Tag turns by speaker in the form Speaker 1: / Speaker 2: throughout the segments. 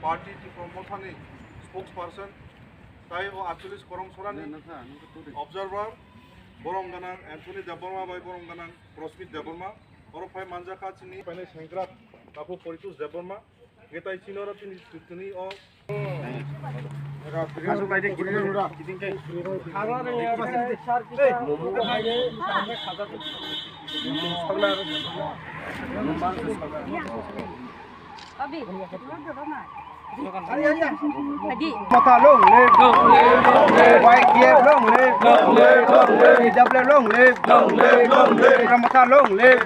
Speaker 1: party from Mothani spokesperson, Tai o Achulis Korom Sorani, observer, Borom Ganang, Anthony Deborma by Borom Ganang, Prosmit Deborma, Oropai Manjaka Chini, Pane Sankrat, Tapu Politus Deborma, Getai Chinora Tuni or
Speaker 2: Mata long live, white gear long live, double long live, Ramata long live,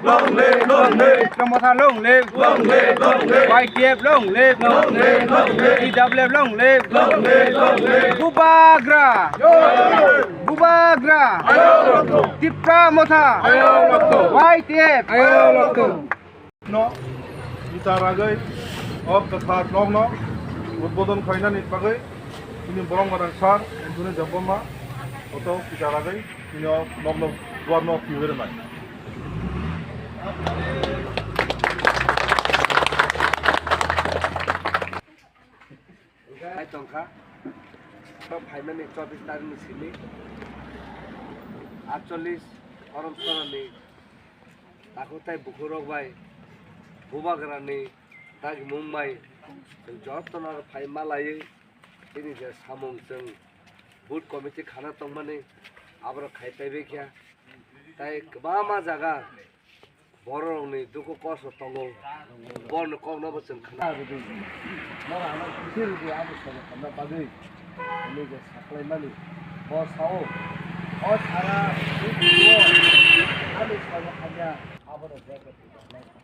Speaker 2: Ramata long live, white gear long live, double long live, Bubagra, Bubagra, Tipra Mota, white gear,
Speaker 1: no, Itaragai, of the third long no. উদ্বোধন খাইনা নিত পাগে তিনি বরং গান সার Antony জব্বমা অত পিটারাগে তিনি নগ্ন দুয়ার ন ফিউরে নাই
Speaker 2: Hai tongkha সব ফাইনালি 24 তারিখ ছিল 48 অরম সরনি তাকোতাই বুকুরক ভাই বুবাগরানি তাক মুম্বাই যতনার ফাইমা লাयो তিনি যে সামংजों বুট কমিটি খানা তংমানে আবার খাইতাইবে কিয়া তাই গোबामा জায়গা বড়রংনি দুকো কষ্ট তঙ্গো বন কমনাবচন খানা মারা আমার কিসের যে আবশ্যক আমরা পাগৈ আমি যে সাপ্লাই মানি বসাও ও সারা আমি সব খায়া আবার দেখে